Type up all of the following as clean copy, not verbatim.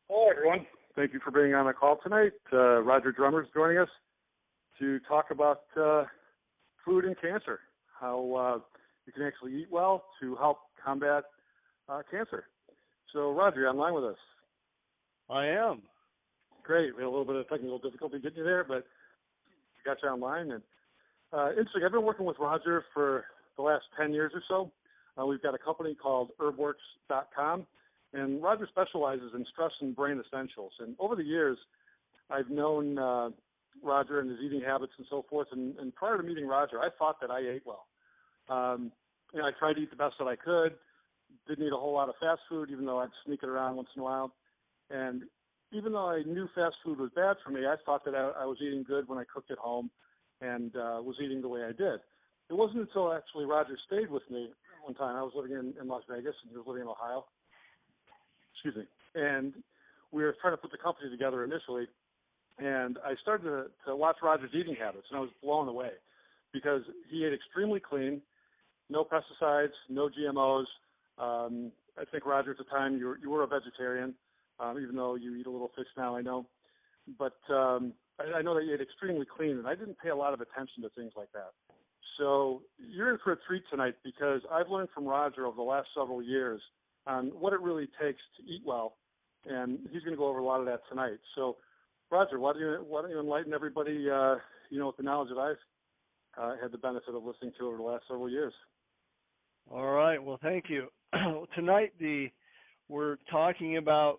Hello, everyone. Thank you for being on the call tonight. Roger Drummer is joining us to talk about food and cancer, how you can actually eat well to help combat cancer. So, Roger, you're online with us. I am. Great. We had a little bit of technical difficulty getting you there, but we got you online. And interesting, I've been working with Roger for the last 10 years or so. We've got a company called HerbWorks.com, and Roger specializes in stress and brain essentials. And over the years, I've known Roger and his eating habits and so forth. And prior to meeting Roger, I thought that I ate well. I tried to eat the best that I could. Didn't eat a whole lot of fast food, even though I'd sneak it around once in a while. And even though I knew fast food was bad for me, I thought that I was eating good when I cooked at home and was eating the way I did. It wasn't until actually Roger stayed with me one time. I was living in Las Vegas, and he was living in Ohio. Excuse me. And we were trying to put the company together initially, and I started to watch Roger's eating habits, and I was blown away because he ate extremely clean, no pesticides, no GMOs. I think, Roger, at the time you were a vegetarian, even though you eat a little fish now, I know. But I know that you ate extremely clean, and I didn't pay a lot of attention to things like that. So you're in for a treat tonight because I've learned from Roger over the last several years on what it really takes to eat well, and he's going to go over a lot of that tonight. So, Roger, why don't you enlighten everybody, with the knowledge that I've had the benefit of listening to over the last several years. All right. Well, thank you. Tonight, we're talking about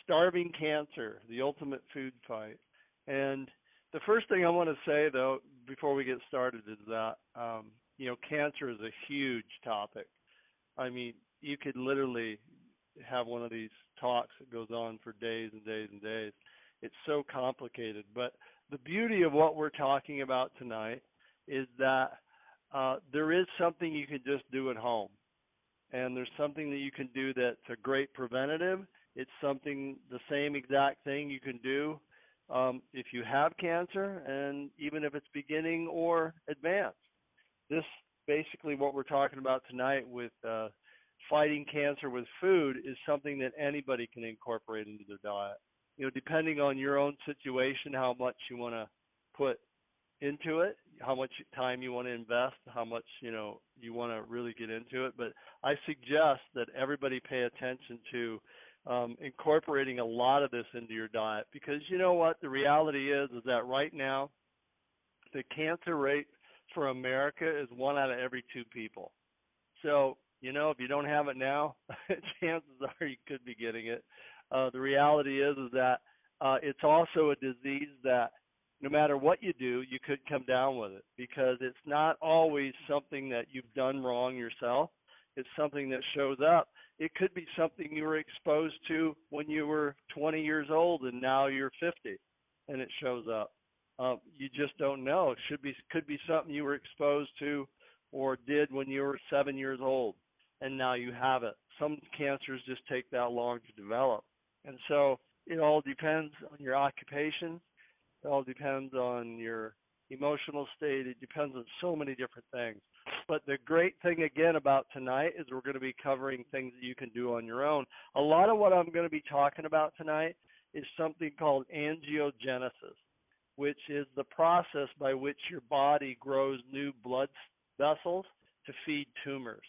starving cancer, the ultimate food fight. And the first thing I want to say, though, before we get started is that, cancer is a huge topic. I mean, you could literally have one of these talks that goes on for days and days and days. It's so complicated. But the beauty of what we're talking about tonight is that there is something you can just do at home. And there's something that you can do that's a great preventative. It's something, the same exact thing you can do if you have cancer, and even if it's beginning or advanced. This basically what we're talking about tonight with fighting cancer with food is something that anybody can incorporate into their diet. Depending on your own situation, how much you want to put into it, how much time you want to invest, how much, you want to really get into it. But I suggest that everybody pay attention to incorporating a lot of this into your diet, because you know what the reality is that right now the cancer rate for America is 1 out of every 2 people. So if you don't have it now, chances are you could be getting it. The reality is that it's also a disease that no matter what you do, you could come down with it, because it's not always something that you've done wrong yourself. It's something that shows up. It could be something you were exposed to when you were 20 years old and now you're 50 and it shows up. You just don't know. It could be something you were exposed to or did when you were 7 years old and now you have it. Some cancers just take that long to develop. And so it all depends on your occupation. It all depends on your emotional state. It depends on so many different things. But the great thing, again, about tonight is we're going to be covering things that you can do on your own. A lot of what I'm going to be talking about tonight is something called angiogenesis, which is the process by which your body grows new blood vessels to feed tumors.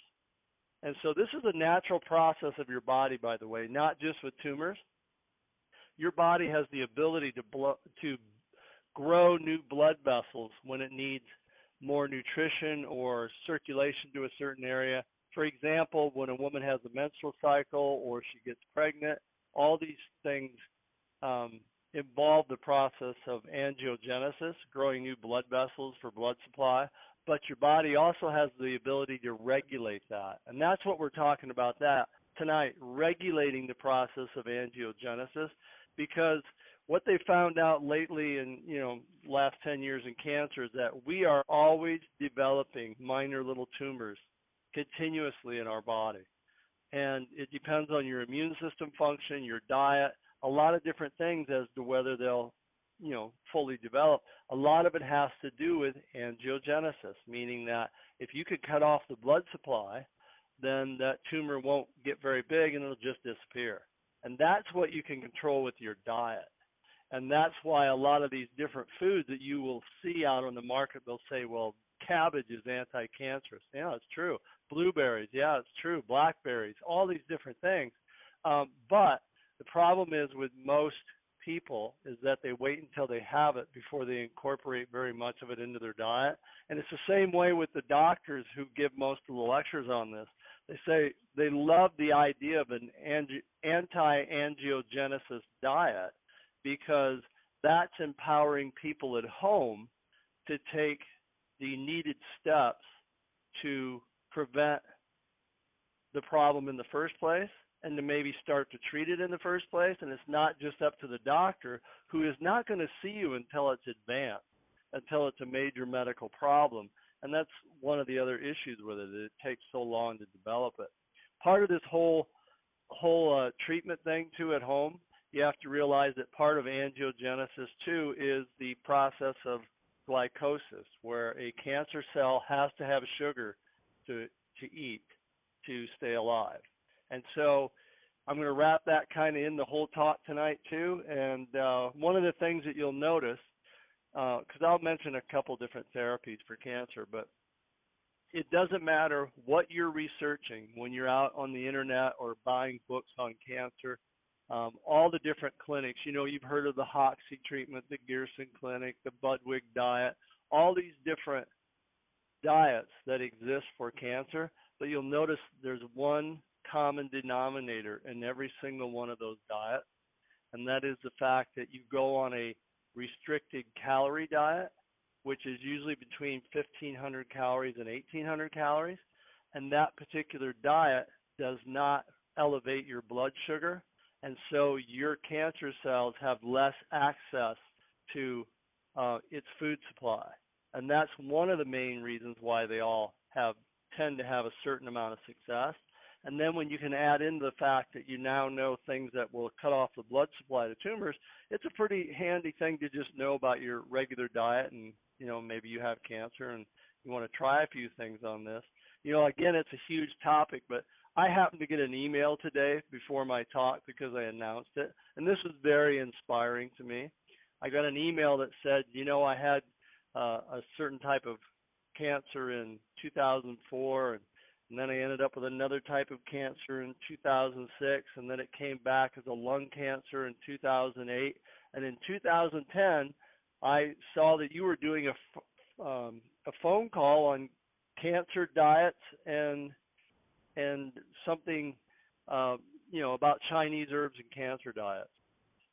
And so this is a natural process of your body, by the way, not just with tumors. Your body has the ability to grow new blood vessels when it needs more nutrition or circulation to a certain area. For example, when a woman has a menstrual cycle or she gets pregnant, all these things involve the process of angiogenesis, growing new blood vessels for blood supply. But your body also has the ability to regulate that. And that's what we're talking about tonight, regulating the process of angiogenesis, because what they found out lately in, last 10 years in cancer is that we are always developing minor little tumors continuously in our body. And it depends on your immune system function, your diet, a lot of different things as to whether they'll, fully develop. A lot of it has to do with angiogenesis, meaning that if you could cut off the blood supply, then that tumor won't get very big and it'll just disappear. And that's what you can control with your diet. And that's why a lot of these different foods that you will see out on the market, they'll say, well, cabbage is anti-cancerous. Yeah, it's true. Blueberries, yeah, it's true. Blackberries, all these different things. But the problem is with most people is that they wait until they have it before they incorporate very much of it into their diet. And it's the same way with the doctors who give most of the lectures on this. They say they love the idea of an anti-angiogenesis diet because that's empowering people at home to take the needed steps to prevent the problem in the first place and to maybe start to treat it in the first place. And it's not just up to the doctor, who is not going to see you until it's advanced, until it's a major medical problem. And that's one of the other issues with it. It takes so long to develop it. Part of this whole treatment thing too at home, you have to realize that part of angiogenesis too is the process of glycosis, where a cancer cell has to have sugar to eat to stay alive. And so I'm going to wrap that kind of in the whole talk tonight too. And one of the things that you'll notice, because I'll mention a couple different therapies for cancer, but it doesn't matter what you're researching when you're out on the internet or buying books on cancer. All the different clinics, you've heard of the Hoxsey treatment, the Gerson Clinic, the Budwig diet, all these different diets that exist for cancer, but you'll notice there's one common denominator in every single one of those diets, and that is the fact that you go on a restricted calorie diet, which is usually between 1,500 calories and 1,800 calories, and that particular diet does not elevate your blood sugar. And so your cancer cells have less access to its food supply. And that's one of the main reasons why they all tend to have a certain amount of success. And then when you can add in the fact that you now know things that will cut off the blood supply to tumors, it's a pretty handy thing to just know about your regular diet. And, maybe you have cancer and you want to try a few things on this. Again, it's a huge topic, but I happened to get an email today before my talk because I announced it, and this was very inspiring to me. I got an email that said, I had a certain type of cancer in 2004, and then I ended up with another type of cancer in 2006, and then it came back as a lung cancer in 2008, and in 2010, I saw that you were doing a phone call on cancer diets and something, about Chinese herbs and cancer diets.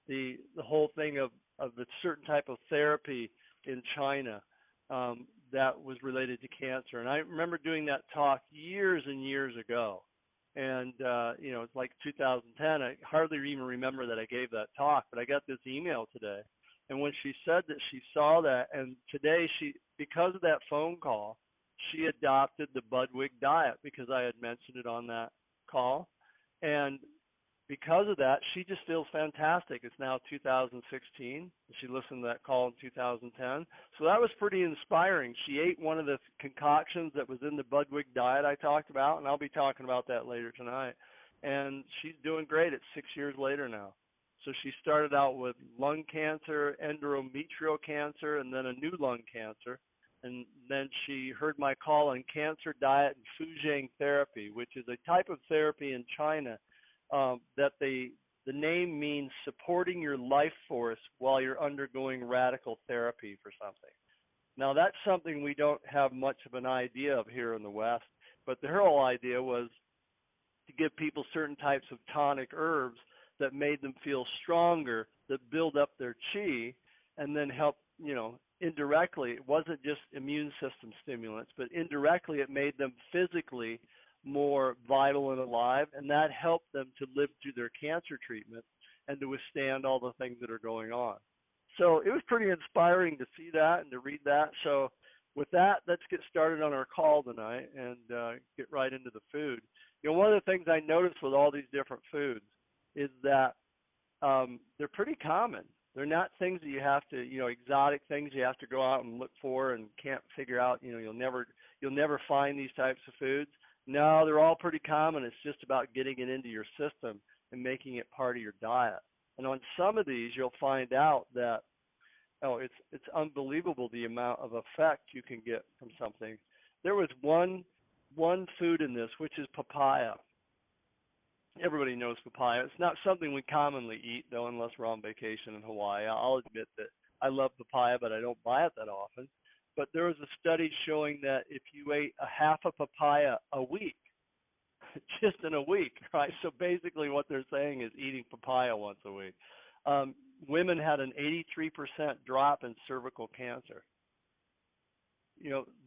The whole thing of a certain type of therapy in China that was related to cancer. And I remember doing that talk years and years ago. And, it's like 2010. I hardly even remember that I gave that talk, but I got this email today. And when she said that she saw that, and today because of that phone call, she adopted the Budwig diet because I had mentioned it on that call. And because of that, she just feels fantastic. It's now 2016. She listened to that call in 2010. So that was pretty inspiring. She ate one of the concoctions that was in the Budwig diet I talked about, and I'll be talking about that later tonight. And she's doing great. It's 6 years later now. So she started out with lung cancer, endometrial cancer, and then a new lung cancer. And then she heard my call on cancer diet and Fuzhang therapy, which is a type of therapy in China that the name means supporting your life force while you're undergoing radical therapy for something. Now, that's something we don't have much of an idea of here in the West, but the whole idea was to give people certain types of tonic herbs that made them feel stronger, that build up their qi, and then help, indirectly, it wasn't just immune system stimulants, but indirectly it made them physically more vital and alive, and that helped them to live through their cancer treatment and to withstand all the things that are going on. So it was pretty inspiring to see that and to read that. So with that, let's get started on our call tonight and get right into the food. One of the things I noticed with all these different foods is that they're pretty common. They're not things that you have to, exotic things you have to go out and look for and can't figure out. You'll never find these types of foods. No, they're all pretty common. It's just about getting it into your system and making it part of your diet. And on some of these, you'll find out that, oh, it's unbelievable the amount of effect you can get from something. There was one food in this, which is papaya. Everybody knows papaya. It's not something we commonly eat, though, unless we're on vacation in Hawaii. I'll admit that I love papaya, but I don't buy it that often. But there was a study showing that if you ate a half a papaya a week, just in a week, right? So basically what they're saying is eating papaya once a week. Women had an 83% drop in cervical cancer.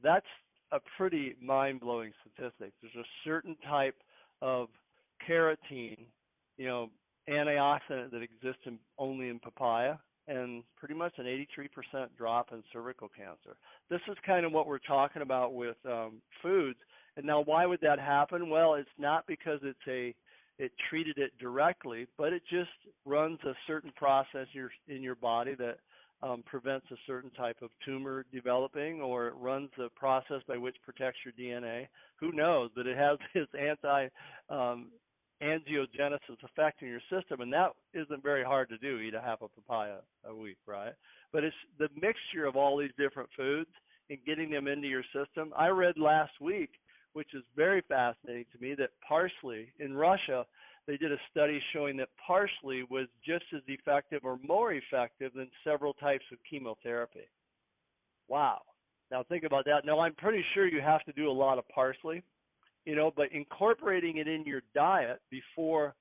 That's a pretty mind-blowing statistic. There's a certain type of carotene, antioxidant that exists only in papaya, and pretty much an 83% drop in cervical cancer. This is kind of what we're talking about with foods. And now, why would that happen? Well, it's not because it treated it directly, but it just runs a certain process in your body that prevents a certain type of tumor developing, or it runs the process by which protects your DNA. Who knows? But it has this angiogenesis effect in your system, and that isn't very hard to do, eat a half a papaya a week, right? But it's the mixture of all these different foods and getting them into your system. I read last week, which is very fascinating to me, that parsley in Russia, they did a study showing that parsley was just as effective or more effective than several types of chemotherapy. Wow. Now think about that. Now I'm pretty sure you have to do a lot of parsley, but incorporating it in your diet before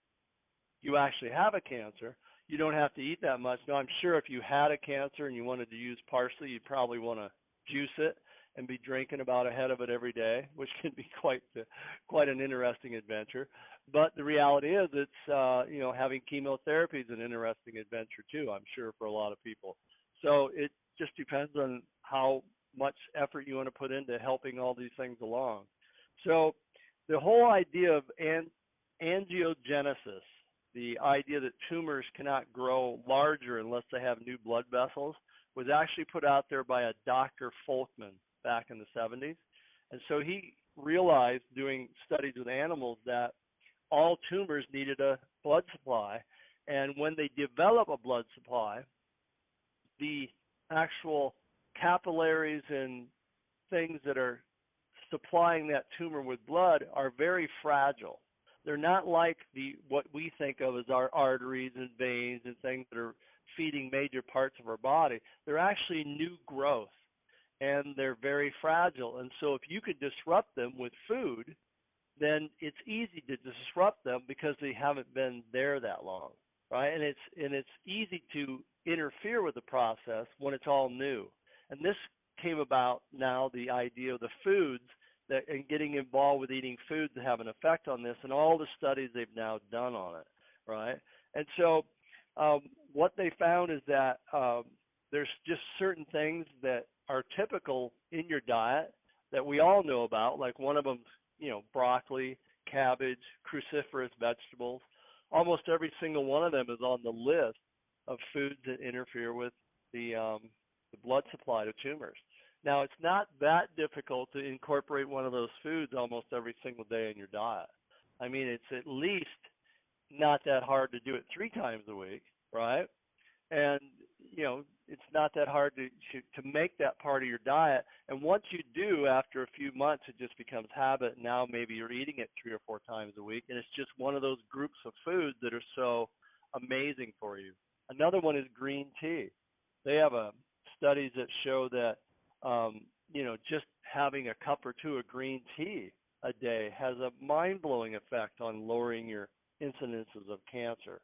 you actually have a cancer, you don't have to eat that much. Now I'm sure if you had a cancer and you wanted to use parsley, you'd probably want to juice it and be drinking about a head of it every day, which can be quite an interesting adventure. But the reality is, it's having chemotherapy is an interesting adventure too, I'm sure, for a lot of people. So it just depends on how much effort you want to put into helping all these things along. So the whole idea of angiogenesis, the idea that tumors cannot grow larger unless they have new blood vessels, was actually put out there by a Dr. Folkman back in the 70s. And so he realized, doing studies with animals, that all tumors needed a blood supply. And when they develop a blood supply, the actual capillaries and things that are supplying that tumor with blood are very fragile. They're not like what we think of as our arteries and veins and things that are feeding major parts of our body. They're actually new growth, and they're very fragile. And so if you could disrupt them with food, then it's easy to disrupt them because they haven't been there that long, right? And it's easy to interfere with the process when it's all new. And this came about now, the idea of the foods and getting involved with eating foods that have an effect on this, and all the studies they've now done on it, right? And so what they found is that there's just certain things that are typical in your diet that we all know about, like one of them, broccoli, cabbage, cruciferous vegetables. Almost every single one of them is on the list of foods that interfere with the blood supply to tumors. Now, it's not that difficult to incorporate one of those foods almost every single day in your diet. I mean, it's at least not that hard to do it 3 times a week, right? And, it's not that hard to make that part of your diet. And once you do, after a few months, it just becomes habit. Now maybe you're eating it 3 or 4 times a week, and it's just one of those groups of foods that are so amazing for you. Another one is green tea. They have studies that show that, just having a cup or 2 of green tea a day has a mind-blowing effect on lowering your incidences of cancer,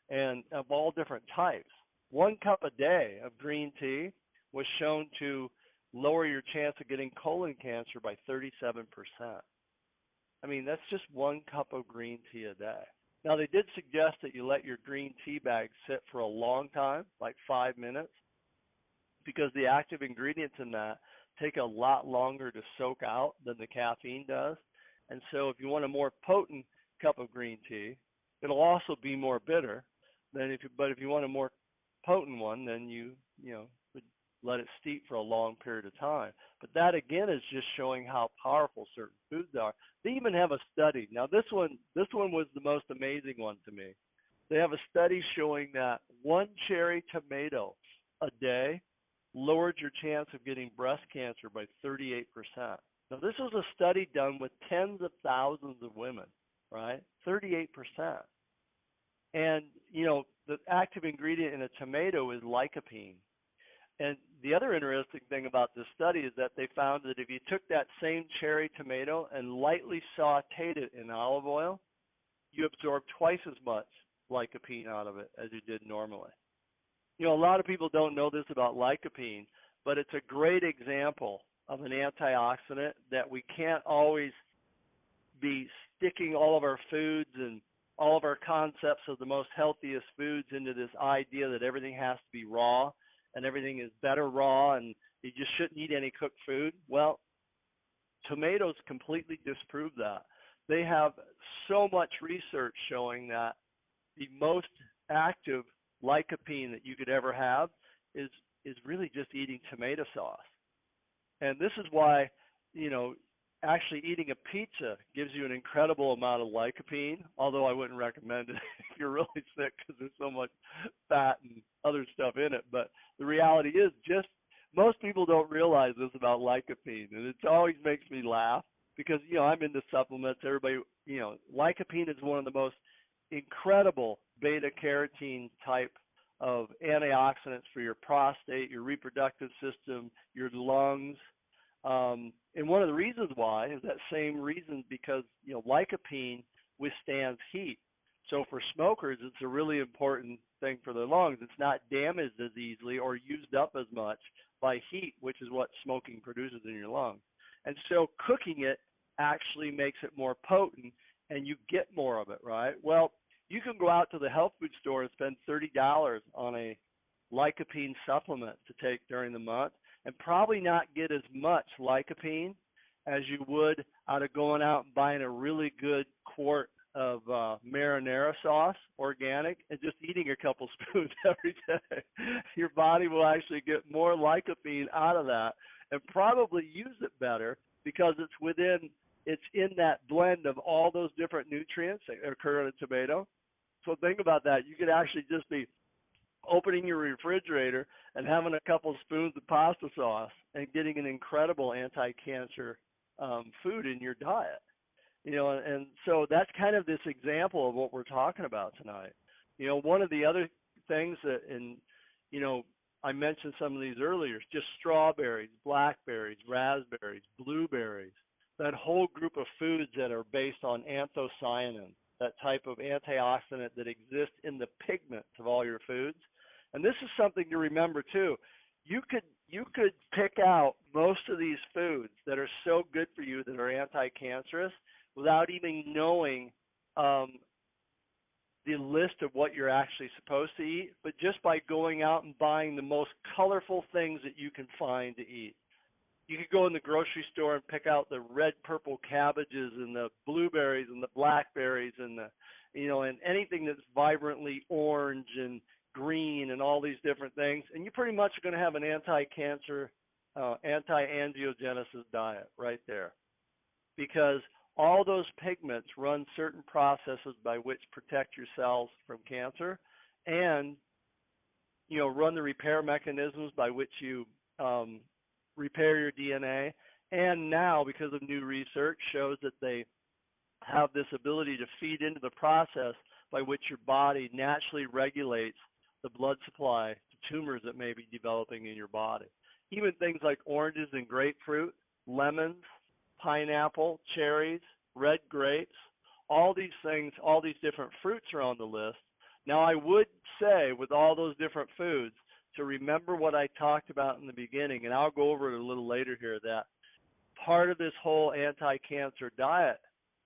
and of all different types. 1 cup a day of green tea was shown to lower your chance of getting colon cancer by 37%. I mean, that's just 1 cup of green tea a day. Now, they did suggest that you let your green tea bag sit for a long time, like 5 minutes, because the active ingredients in that take a lot longer to soak out than the caffeine does. And so if you want a more potent cup of green tea, it'll also be more bitter but if you want a more potent one, then you would let it steep for a long period of time. But that again is just showing how powerful certain foods are. They even have a study. Now this one was the most amazing one to me. They have a study showing that one cherry tomato a day lowered your chance of getting breast cancer by 38%. Now, this was a study done with tens of thousands of women, right? 38%. And, the active ingredient in a tomato is lycopene. And the other interesting thing about this study is that they found that if you took that same cherry tomato and lightly sauteed it in olive oil, you absorb twice as much lycopene out of it as you did normally. A lot of people don't know this about lycopene, but it's a great example of an antioxidant that we can't always be sticking all of our foods and all of our concepts of the most healthiest foods into this idea that everything has to be raw and everything is better raw and you just shouldn't eat any cooked food. Well, tomatoes completely disprove that. They have so much research showing that the most active lycopene that you could ever have is really just eating tomato sauce. And this is why, actually eating a pizza gives you an incredible amount of lycopene, although I wouldn't recommend it if you're really sick because there's so much fat and other stuff in it. But the reality is most people don't realize this about lycopene, and it always makes me laugh because, I'm into supplements. Everybody, lycopene is one of the most incredible beta-carotene type of antioxidants for your prostate, your reproductive system, your lungs. And one of the reasons why is that same reason because, lycopene withstands heat. So for smokers, it's a really important thing for their lungs. It's not damaged as easily or used up as much by heat, which is what smoking produces in your lungs. And so cooking it actually makes it more potent and you get more of it, right? Well, you can go out to the health food store and spend $30 on a lycopene supplement to take during the month and probably not get as much lycopene as you would out of going out and buying a really good quart of marinara sauce, organic, and just eating a couple spoons every day. Your body will actually get more lycopene out of that and probably use it better because it's in that blend of all those different nutrients that occur in a tomato. So think about that. You could actually just be opening your refrigerator and having a couple spoons of pasta sauce and getting an incredible anti-cancer food in your diet. And so that's kind of this example of what we're talking about tonight. One of the other things that, I mentioned some of these earlier, just strawberries, blackberries, raspberries, blueberries, that whole group of foods that are based on anthocyanins, that type of antioxidant that exists in the pigments of all your foods. And this is something to remember too. You could pick out most of these foods that are so good for you that are anti-cancerous without even knowing the list of what you're actually supposed to eat, but just by going out and buying the most colorful things that you can find to eat. You could go in the grocery store and pick out the red, purple cabbages and the blueberries and the blackberries and and anything that's vibrantly orange and green and all these different things. And you pretty much are going to have an anti-cancer, anti-angiogenesis diet right there, because all those pigments run certain processes by which protect your cells from cancer and, run the repair mechanisms by which you repair your DNA. And now, because of new research, shows that they have this ability to feed into the process by which your body naturally regulates the blood supply to tumors that may be developing in your body. Even things like oranges and grapefruit, lemons, pineapple, cherries, red grapes, all these things, all these different fruits are on the list. Now, I would say with all those different foods to remember what I talked about in the beginning, and I'll go over it a little later here, that part of this whole anti-cancer diet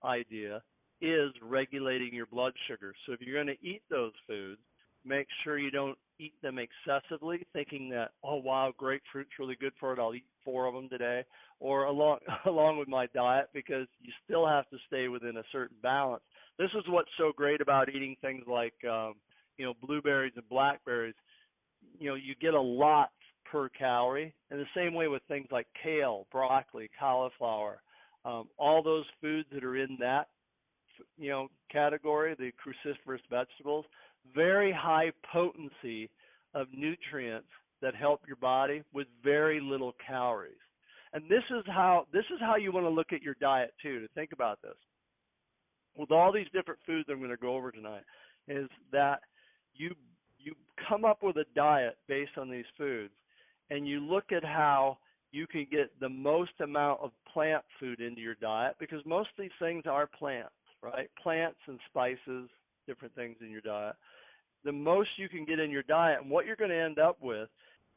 idea is regulating your blood sugar. So if you're going to eat those foods, make sure you don't eat them excessively, thinking that, oh, wow, grapefruit's really good for it, I'll eat 4 of them today, or along with my diet, because you still have to stay within a certain balance. This is what's so great about eating things like, blueberries and blackberries. You get a lot per calorie, and the same way with things like kale, broccoli, cauliflower, all those foods that are in that, category, the cruciferous vegetables, very high potency of nutrients that help your body with very little calories. And this is how you want to look at your diet too, to think about this. With all these different foods I'm going to go over tonight, is that you you come up with a diet based on these foods, and you look at how you can get the most amount of plant food into your diet, because most of these things are plants, right? Plants and spices, different things in your diet. The most you can get in your diet, and what you're going to end up with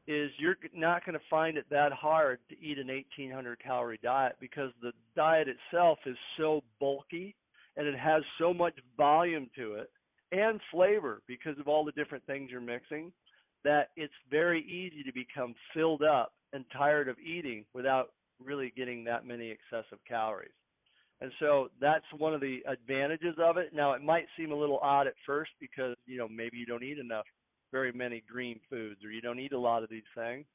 is you're not going to find it that hard to eat an 1,800 calorie diet, because the diet itself is so bulky and it has so much volume to it and flavor because of all the different things you're mixing, that it's very easy to become filled up and tired of eating without really getting that many excessive calories. And so that's one of the advantages of it. Now, it might seem a little odd at first because, maybe you don't eat very many green foods, or you don't eat a lot of these things.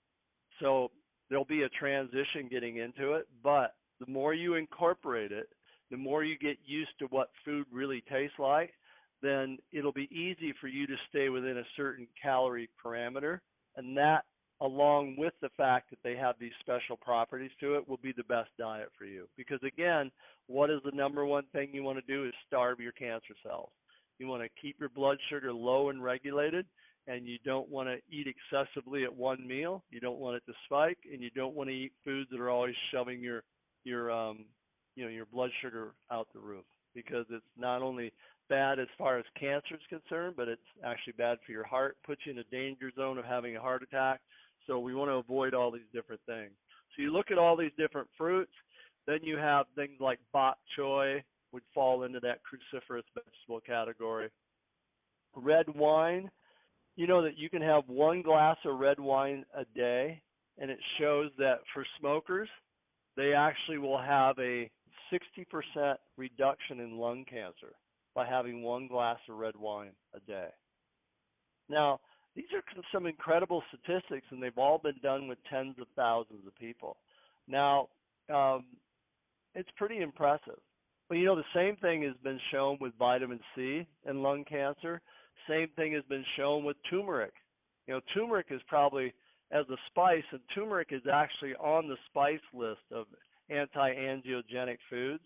So there'll be a transition getting into it, but the more you incorporate it, the more you get used to what food really tastes like, then it'll be easy for you to stay within a certain calorie parameter. And that, along with the fact that they have these special properties to it, will be the best diet for you. Because again, what is the number one thing you want to do is starve your cancer cells. You want to keep your blood sugar low and regulated, and you don't want to eat excessively at one meal. You don't want it to spike, and you don't want to eat foods that are always shoving your blood sugar out the roof, because it's not only bad as far as cancer is concerned, but it's actually bad for your heart, puts you in a danger zone of having a heart attack. So we want to avoid all these different things. So you look at all these different fruits, then you have things like bok choy would fall into that cruciferous vegetable category. Red wine, you know that you can have 1 glass of red wine a day, and it shows that for smokers, they actually will have a 60% reduction in lung cancer by having 1 glass of red wine a day. Now, these are some incredible statistics, and they've all been done with tens of thousands of people. Now, it's pretty impressive. But the same thing has been shown with vitamin C and lung cancer. Same thing has been shown with turmeric. Turmeric is probably, as a spice, and turmeric is actually on the spice list of anti-angiogenic foods.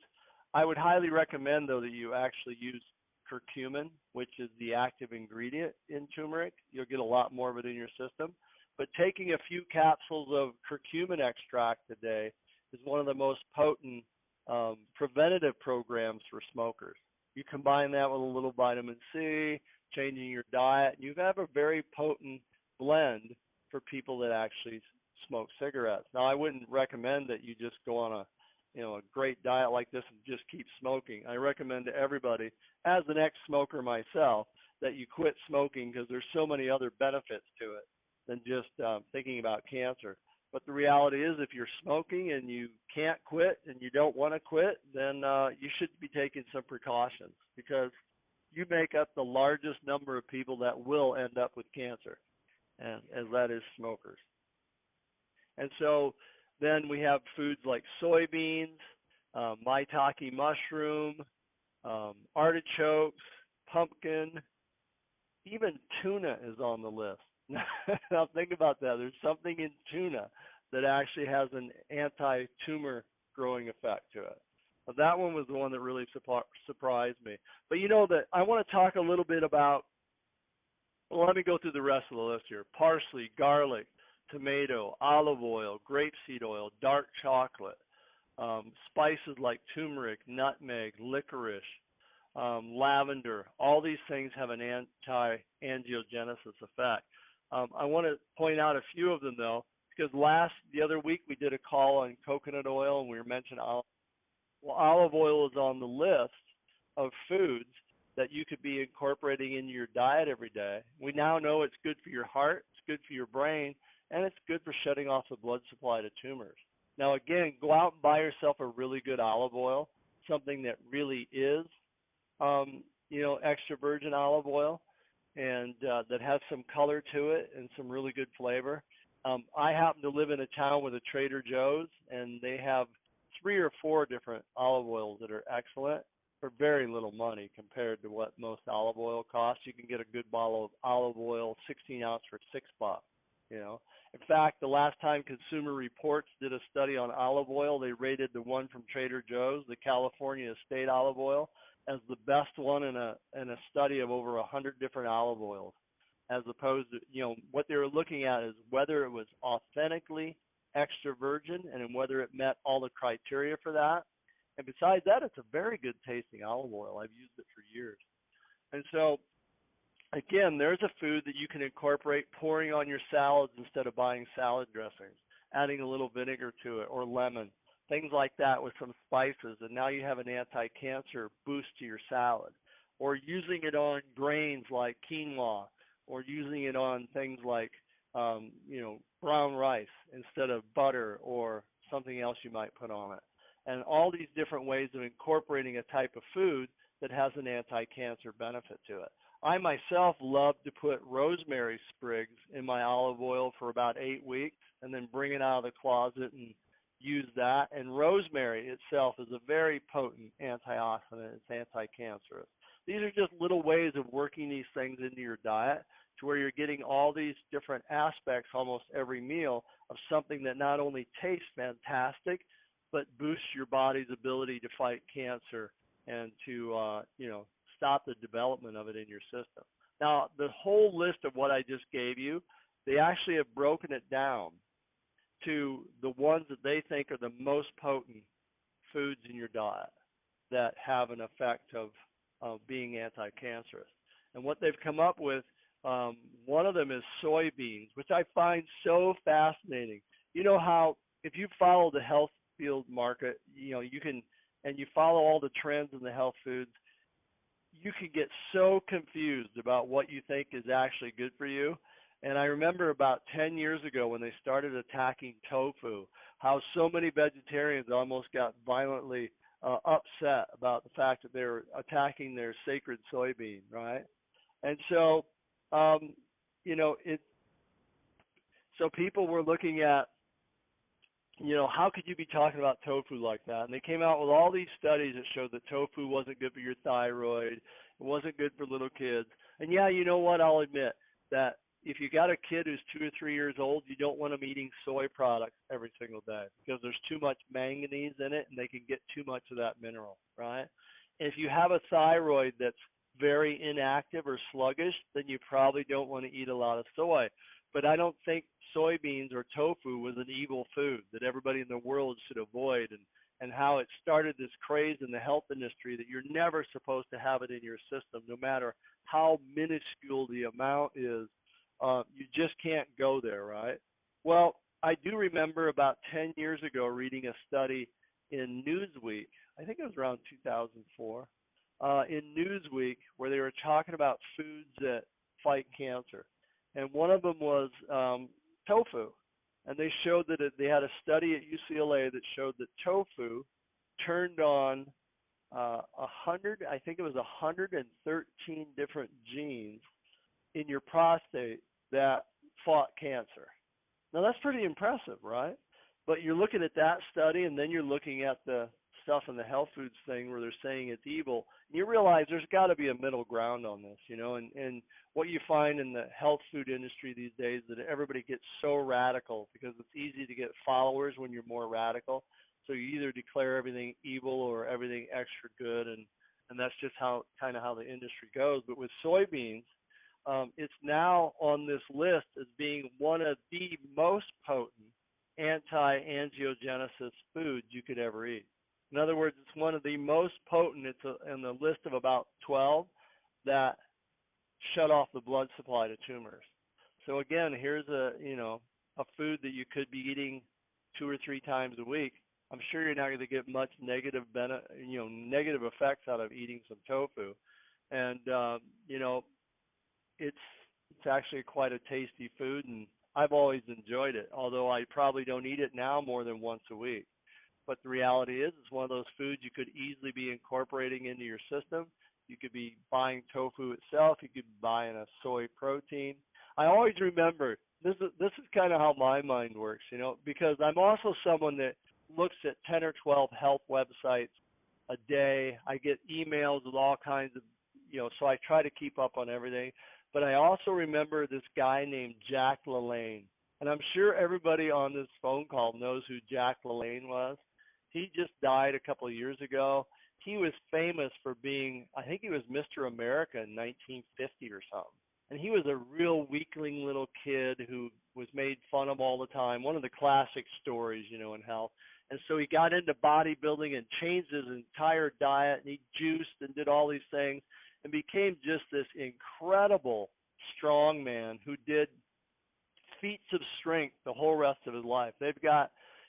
I would highly recommend, though, that you actually use curcumin, which is the active ingredient in turmeric. You'll get a lot more of it in your system. But taking a few capsules of curcumin extract a day is one of the most potent preventative programs for smokers. You combine that with a little vitamin C, changing your diet, and you have a very potent blend for people that actually smoke cigarettes. Now, I wouldn't recommend that you just go on a great diet like this and just keep smoking. I recommend to everybody, as an ex-smoker myself, that you quit smoking, because there's so many other benefits to it than just thinking about cancer. But the reality is, if you're smoking and you can't quit and you don't want to quit, then you should be taking some precautions, because you make up the largest number of people that will end up with cancer, and as that is smokers. And so then we have foods like soybeans, maitake mushroom, artichokes, pumpkin, even tuna is on the list. Now think about that. There's something in tuna that actually has an anti-tumor growing effect to it. Well, that one was the one that really surprised me. But that I want to talk a little bit about, well, let me go through the rest of the list here. Parsley, garlic, tomato, olive oil, grapeseed oil, dark chocolate, spices like turmeric, nutmeg, licorice, lavender. All these things have an anti-angiogenesis effect. I want to point out a few of them, though, because the other week we did a call on coconut oil, and we mentioned olive. Well, olive oil is on the list of foods that you could be incorporating into your diet every day. We now know it's good for your heart, it's good for your brain, and it's good for shutting off the blood supply to tumors. Now, again, go out and buy yourself a really good olive oil, something that really is, extra virgin olive oil, and that has some color to it and some really good flavor. I happen to live in a town with a Trader Joe's, and they have 3 or 4 different olive oils that are excellent for very little money compared to what most olive oil costs. You can get a good bottle of olive oil, 16 ounce, for $6. You know, in fact, the last time Consumer Reports did a study on olive oil, they rated the one from Trader Joe's, the California Estate olive oil, as the best one in a study of over 100 different olive oils, as opposed to, you know, what they were looking at is whether it was authentically extra virgin and whether it met all the criteria for that. And besides that, it's a very good tasting olive oil. I've used it for years. And so, again, there's a food that you can incorporate, pouring on your salads instead of buying salad dressings, adding a little vinegar to it or lemon, things like that with some spices, and now you have an anti-cancer boost to your salad. Or using it on grains like quinoa, or using it on things like brown rice instead of butter or something else you might put on it. And all these different ways of incorporating a type of food that has an anti-cancer benefit to it. I myself love to put rosemary sprigs in my olive oil for about 8 weeks and then bring it out of the closet and use that. And rosemary itself is a very potent antioxidant. It's anti-cancerous. These are just little ways of working these things into your diet to where you're getting all these different aspects almost every meal of something that not only tastes fantastic, but boosts your body's ability to fight cancer and to, stop the development of it in your system. Now, the whole list of what I just gave you, they actually have broken it down to the ones that they think are the most potent foods in your diet that have an effect of being anti-cancerous. And what they've come up with, one of them is soybeans, which I find so fascinating. You know how if you follow the health field market, you can, and you follow all the trends in the health foods, you can get so confused about what you think is actually good for you. And I remember about 10 years ago when they started attacking tofu, how so many vegetarians almost got violently upset about the fact that they were attacking their sacred soybean, right? And so, so people were looking at, how could you be talking about tofu like that? And they came out with all these studies that showed that tofu wasn't good for your thyroid, it wasn't good for little kids. And yeah, you know what? I'll admit that if you got a kid who's 2 or 3 years old, you don't want them eating soy products every single day because there's too much manganese in it and they can get too much of that mineral, right? And if you have a thyroid that's very inactive or sluggish, then you probably don't want to eat a lot of soy. But I don't think soybeans or tofu was an evil food that everybody in the world should avoid, and how it started this craze in the health industry that you're never supposed to have it in your system, no matter how minuscule the amount is. You just can't go there, right? Well, I do remember about 10 years ago reading a study in Newsweek, I think it was around 2004, in Newsweek, where they were talking about foods that fight cancer. And one of them was tofu. And they showed that they had a study at UCLA that showed that tofu turned on 113 different genes in your prostate that fought cancer. Now that's pretty impressive, right? But you're looking at that study, and then you're looking at the stuff in the health foods thing where they're saying it's evil. And you realize there's got to be a middle ground on this, and what you find in the health food industry these days is that everybody gets so radical because it's easy to get followers when you're more radical. So you either declare everything evil or everything extra good, and that's just how the industry goes. But with soybeans, it's now on this list as being one of the most potent anti-angiogenesis foods you could ever eat. In other words, it's one of the most potent. It's in the list of about 12 that shut off the blood supply to tumors. So again, here's a food that you could be eating 2 or 3 times a week. I'm sure you're not going to get much negative effects out of eating some tofu, and it's actually quite a tasty food, and I've always enjoyed it. Although I probably don't eat it now more than once a week. But the reality is, it's one of those foods you could easily be incorporating into your system. You could be buying tofu itself. You could be buying a soy protein. I always remember, this is kind of how my mind works, because I'm also someone that looks at 10 or 12 health websites a day. I get emails with all kinds of, so I try to keep up on everything. But I also remember this guy named Jack LaLanne. And I'm sure everybody on this phone call knows who Jack LaLanne was. He just died a couple of years ago. He was famous for being, I think he was Mr. America in 1950 or something. And he was a real weakling little kid who was made fun of all the time. One of the classic stories, in health. And so he got into bodybuilding and changed his entire diet, and he juiced and did all these things and became just this incredible strong man who did feats of strength the whole rest of his life.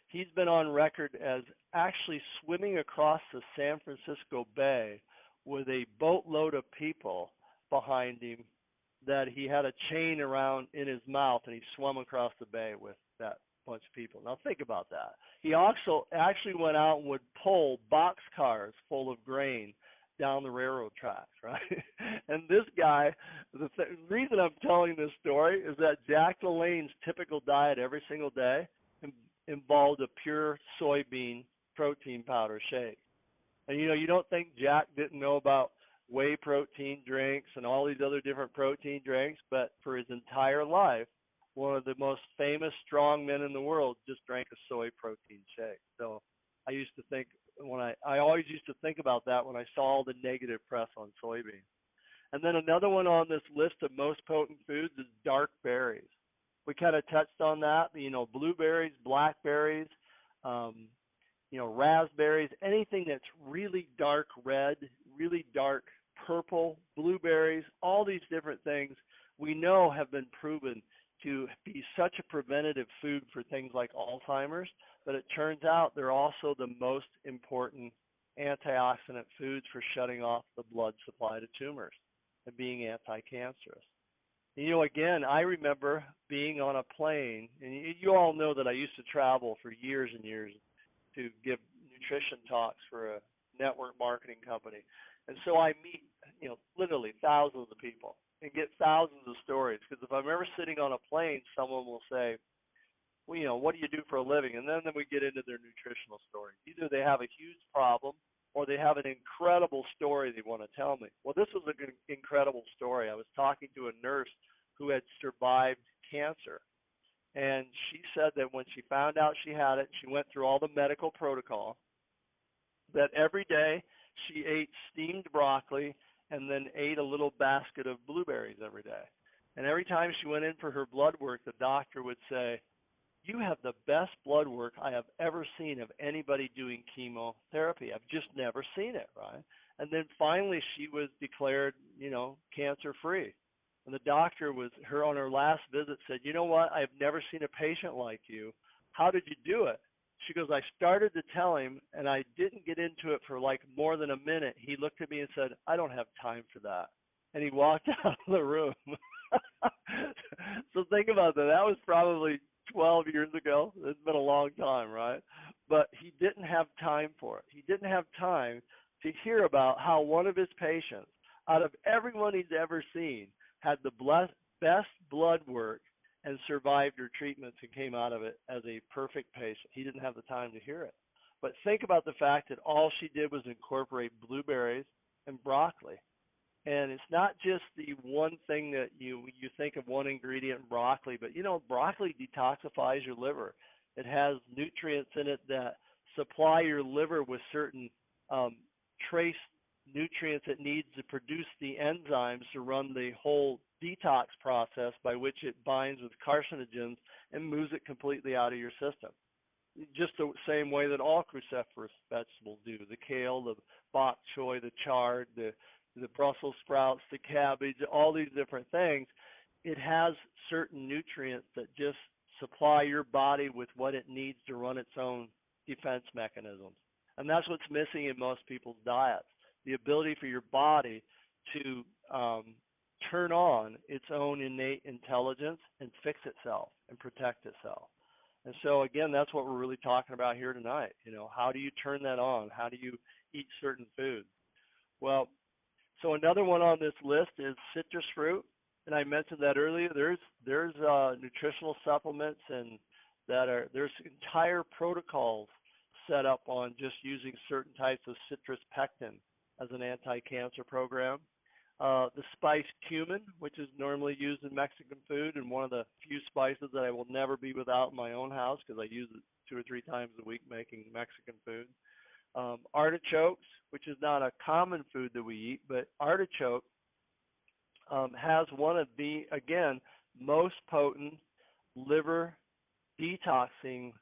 He's been on record as actually swimming across the San Francisco Bay with a boatload of people behind him, that he had a chain around in his mouth and he swam across the bay with that bunch of people. Now think about that. He also actually went out and would pull boxcars full of grain down the railroad tracks, right? And this guy, the reason I'm telling this story is that Jack LaLanne's typical diet every single day involved a pure soybean protein powder shake. And you don't think Jack didn't know about whey protein drinks and all these other different protein drinks, but for his entire life, one of the most famous strong men in the world just drank a soy protein shake. So I used to think, I always used to think about that when I saw all the negative press on soybeans. And then another one on this list of most potent foods is dark berries. We kind of touched on that, blueberries, blackberries, raspberries, anything that's really dark red, really dark purple, blueberries, all these different things we know have been proven to be such a preventative food for things like Alzheimer's, but it turns out they're also the most important antioxidant foods for shutting off the blood supply to tumors and being anti-cancerous. Again, I remember being on a plane, and you all know that I used to travel for years and years to give nutrition talks for a network marketing company. And so I meet, literally thousands of people and get thousands of stories. Because if I'm ever sitting on a plane, someone will say, well, what do you do for a living? And then we get into their nutritional story. Either they have a huge problem or they have an incredible story they want to tell me. Well, this was an incredible story. I was talking to a nurse who had survived cancer. And she said that when she found out she had it, she went through all the medical protocol, that every day she ate steamed broccoli and then ate a little basket of blueberries every day. And every time she went in for her blood work, the doctor would say, "You have the best blood work I have ever seen of anybody doing chemotherapy. I've just never seen it," right? And then finally she was declared, cancer-free. And the doctor on her last visit said, "You know what? I've never seen a patient like you. How did you do it?" She goes, "I started to tell him, and I didn't get into it for like more than a minute. He looked at me and said, 'I don't have time for that.'" And he walked out of the room. So think about that. That was probably 12 years ago. It's been a long time, right? But he didn't have time for it. He didn't have time to hear about how one of his patients, out of everyone he's ever seen, had the best blood work and survived her treatments and came out of it as a perfect patient. He didn't have the time to hear it. But think about the fact that all she did was incorporate blueberries and broccoli. And it's not just the one thing that you think of one ingredient in broccoli, but broccoli detoxifies your liver. It has nutrients in it that supply your liver with certain trace nutrients it needs to produce the enzymes to run the whole detox process by which it binds with carcinogens and moves it completely out of your system. Just the same way that all cruciferous vegetables do. The kale, the bok choy, the chard, the Brussels sprouts, the cabbage, all these different things. It has certain nutrients that just supply your body with what it needs to run its own defense mechanisms. And that's what's missing in most people's diets. The ability for your body to turn on its own innate intelligence and fix itself and protect itself. And so, again, that's what we're really talking about here tonight. How do you turn that on? How do you eat certain foods? Well, so another one on this list is citrus fruit. And I mentioned that earlier. There's nutritional supplements and there's entire protocols set up on just using certain types of citrus pectin as an anti-cancer program. The spice cumin, which is normally used in Mexican food, and one of the few spices that I will never be without in my own house because I use it 2 or 3 times a week making Mexican food. Artichokes, which is not a common food that we eat, but artichoke has one of the, again, most potent liver detoxing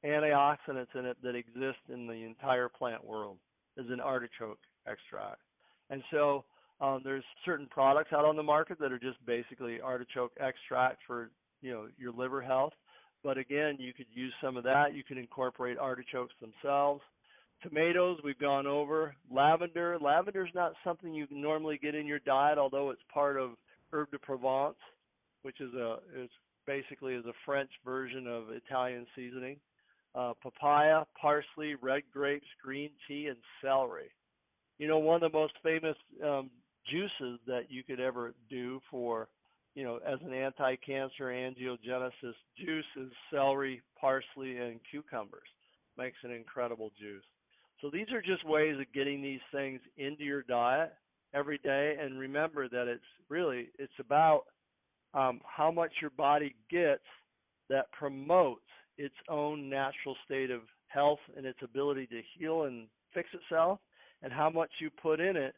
antioxidants in it that exist in the entire plant world, is an artichoke extract. And so there's certain products out on the market that are just basically artichoke extract for, your liver health. But again, you could use some of that. You can incorporate artichokes themselves. Tomatoes, we've gone over. Lavender. Lavender is not something you can normally get in your diet, although it's part of herb de Provence, which is basically a French version of Italian seasoning. Papaya, parsley, red grapes, green tea, and celery. One of the most famous juices that you could ever do for, as an anti-cancer angiogenesis juice is celery, parsley, and cucumbers. Makes an incredible juice. So these are just ways of getting these things into your diet every day. And remember that it's about how much your body gets that promotes its own natural state of health and its ability to heal and fix itself, and how much you put in it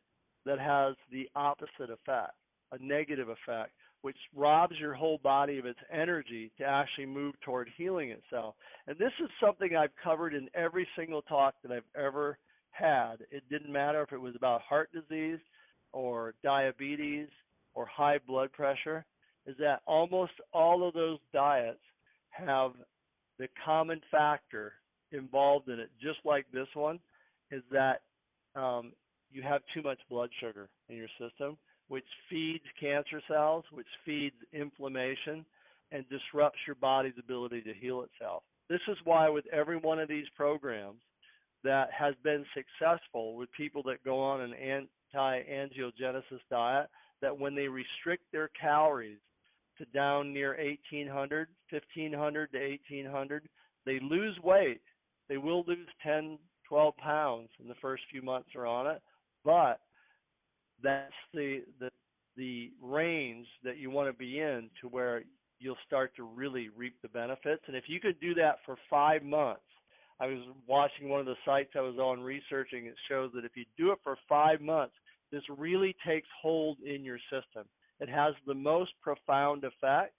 that has the opposite effect, a negative effect, which robs your whole body of its energy to actually move toward healing itself. And this is something I've covered in every single talk that I've ever had. It didn't matter if it was about heart disease or diabetes or high blood pressure, is that almost all of those diets have the common factor involved in it, just like this one, is that you have too much blood sugar in your system, which feeds cancer cells, which feeds inflammation, and disrupts your body's ability to heal itself. This is why with every one of these programs that has been successful with people that go on an anti-angiogenesis diet, that when they restrict their calories to down near 1,800, 1,500 to 1,800, they lose weight. They will lose 10, 12 pounds in the first few months they're on it, but that's the range that you want to be in to where you'll start to really reap the benefits. And if you could do that for 5 months, I was watching one of the sites I was on researching, it shows that if you do it for 5 months, this really takes hold in your system. It has the most profound effect,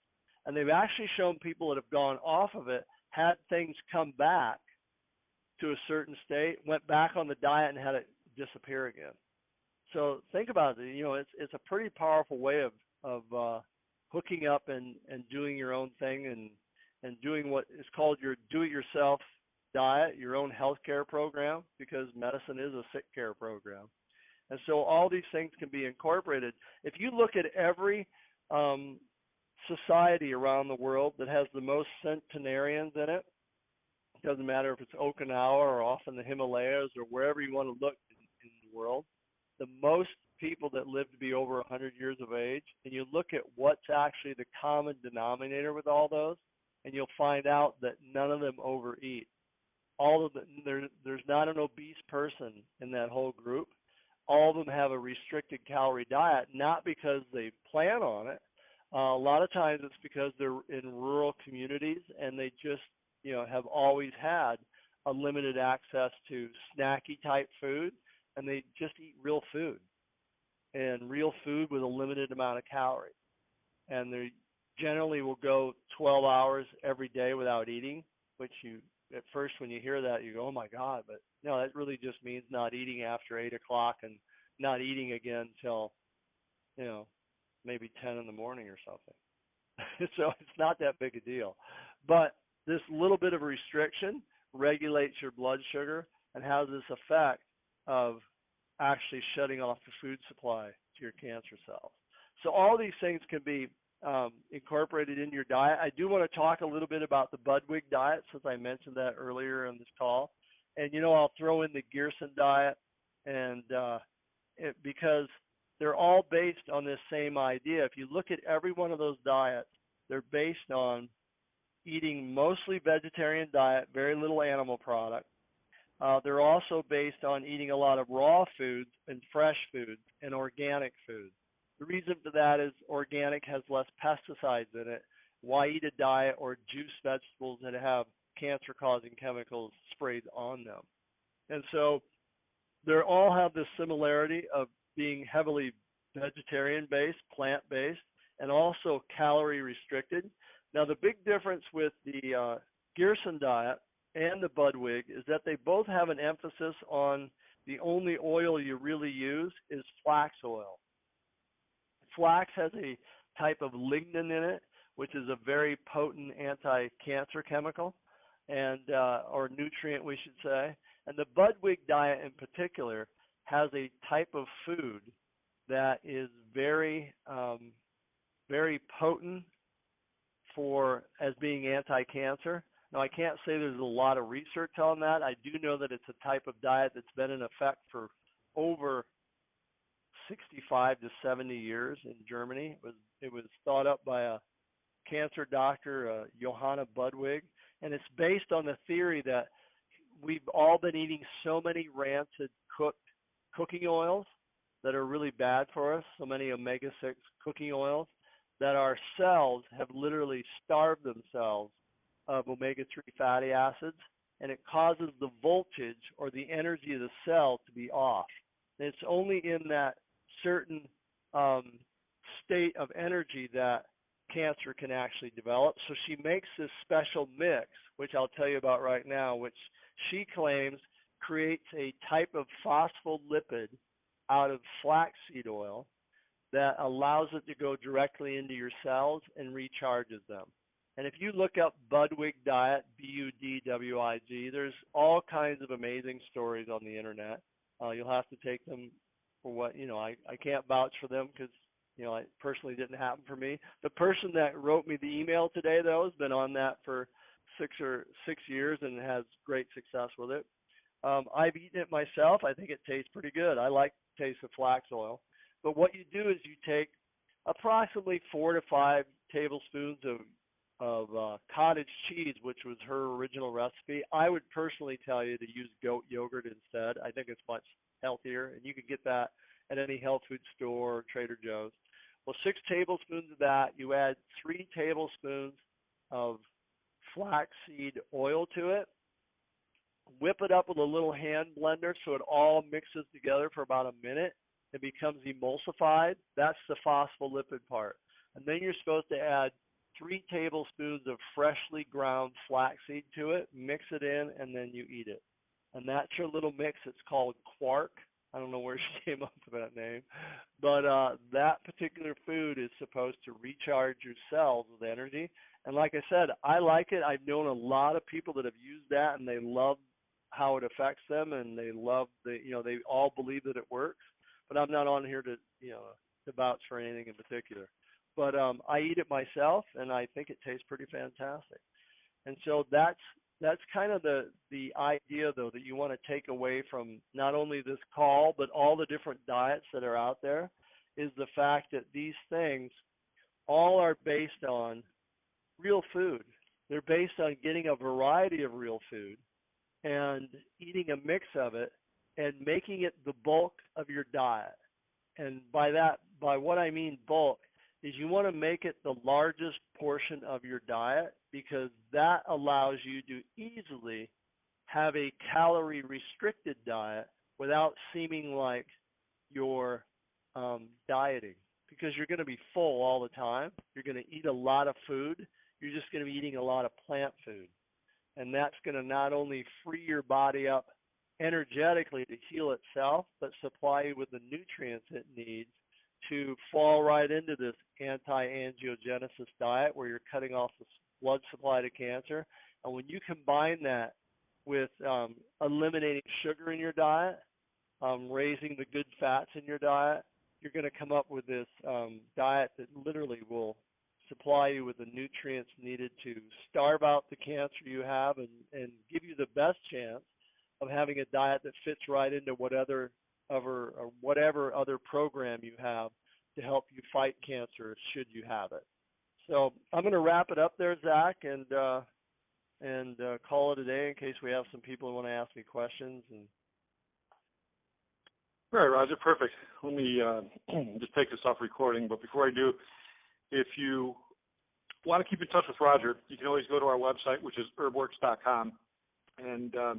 and they've actually shown people that have gone off of it, had things come back to a certain state, went back on the diet and had it disappear again. So think about it. It's a pretty powerful way of hooking up and doing your own thing and doing what is called your do-it-yourself diet, your own healthcare program, because medicine is a sick care program. And so all these things can be incorporated. If you look at every society around the world that has the most centenarians in it, it doesn't matter if it's Okinawa or off in the Himalayas or wherever you want to look in the world, the most people that live to be over 100 years of age, and you look at what's actually the common denominator with all those, and you'll find out that none of them overeat. All of them, there's not an obese person in that whole group. All of them have a restricted calorie diet, not because they plan on it. A lot of times it's because they're in rural communities and they just, have always had a limited access to snacky type food, and they just eat real food with a limited amount of calories. And they generally will go 12 hours every day without eating, which at first when you hear that, you go, oh my God, but no, that really just means not eating after 8 o'clock and not eating again till, maybe 10 in the morning or something. So it's not that big a deal. But this little bit of restriction regulates your blood sugar and has this effect of actually shutting off the food supply to your cancer cells. So all these things can be incorporated in your diet. I do want to talk a little bit about the Budwig diet, since I mentioned that earlier in this call. And, I'll throw in the Gerson diet, and because they're all based on this same idea. If you look at every one of those diets, they're based on eating mostly vegetarian diet, very little animal product. They're also based on eating a lot of raw foods and fresh foods and organic foods. The reason for that is organic has less pesticides in it. Why eat a diet or juice vegetables that have cancer-causing chemicals sprayed on them? And so they all have this similarity of being heavily vegetarian-based, plant-based, and also calorie-restricted. Now, the big difference with the Gerson diet and the Budwig is that they both have an emphasis on the only oil you really use is flax oil. Flax has a type of lignin in it, which is a very potent anti-cancer chemical and or nutrient, we should say. And the Budwig diet in particular has a type of food that is very, very potent for as being anti-cancer. Now, I can't say there's a lot of research on that. I do know that it's a type of diet that's been in effect for over 65 to 70 years in Germany. It was thought up by a cancer doctor, Johanna Budwig, and it's based on the theory that we've all been eating so many rancid cooking oils that are really bad for us, so many omega-6 cooking oils, that our cells have literally starved themselves of omega-3 fatty acids, and it causes the voltage or the energy of the cell to be off. And it's only in that certain state of energy that cancer can actually develop. So she makes this special mix, which I'll tell you about right now, which she claims creates a type of phospholipid out of flaxseed oil that allows it to go directly into your cells and recharges them. And if you look up Budwig diet, Budwig, there's all kinds of amazing stories on the internet. You'll have to take them for what, I can't vouch for them because, it personally didn't happen for me. The person that wrote me the email today, though, has been on that for 6 years and has great success with it. I've eaten it myself. I think it tastes pretty good. I like the taste of flax oil. But what you do is you take approximately 4 to 5 tablespoons of cottage cheese, which was her original recipe. I would personally tell you to use goat yogurt instead. I think it's much healthier, and you can get that at any health food store or Trader Joe's. Well, 6 tablespoons of that. You add 3 tablespoons of flaxseed oil to it. Whip it up with a little hand blender so it all mixes together for about a minute. It becomes emulsified. That's the phospholipid part. And then you're supposed to add 3 tablespoons of freshly ground flaxseed to it, mix it in, and then you eat it. And that's your little mix. It's called quark. I don't know where she came up with that name. But that particular food is supposed to recharge your cells with energy. And like I said, I like it. I've known a lot of people that have used that, and they love how it affects them, and they love they all believe that it works. But I'm not on here to vouch for anything in particular. But I eat it myself, and I think it tastes pretty fantastic. And so that's kind of the idea, though, that you want to take away from not only this call, but all the different diets that are out there, is the fact that these things all are based on real food. They're based on getting a variety of real food and eating a mix of it and making it the bulk of your diet. And by what I mean bulk, is you want to make it the largest portion of your diet, because that allows you to easily have a calorie restricted diet without seeming like you're dieting, because you're going to be full all the time. You're going to eat a lot of food. You're just going to be eating a lot of plant food. And that's going to not only free your body up energetically to heal itself, but supply you with the nutrients it needs to fall right into this anti-angiogenesis diet where you're cutting off the blood supply to cancer. And when you combine that with eliminating sugar in your diet, raising the good fats in your diet, you're going to come up with this diet that literally will supply you with the nutrients needed to starve out the cancer you have and give you the best chance of having a diet that fits right into whatever other program you have to help you fight cancer should you have it. So I'm going to wrap it up there, Zach, and and call it a day in case we have some people who want to ask me questions. And All right, Roger, perfect. Let me just take this off recording. But before I do, if you want to keep in touch with Roger, you can always go to our website, which is HerbWorks.com. And I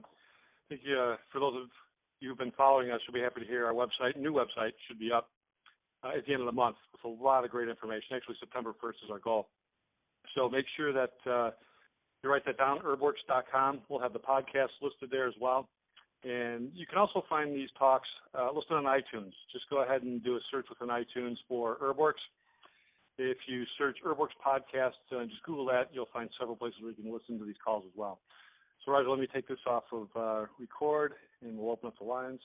think for those of you who've been following us, you'll be happy to hear our new website should be up at the end of the month with a lot of great information. Actually, September 1st is our goal. So make sure that you write that down, HerbWorks.com. We'll have the podcast listed there as well. And you can also find these talks listed on iTunes. Just go ahead and do a search within iTunes for HerbWorks. If you search HerbWorks podcast and just Google that, you'll find several places where you can listen to these calls as well. So, Roger, let me take this off of record, and we'll open up the lines.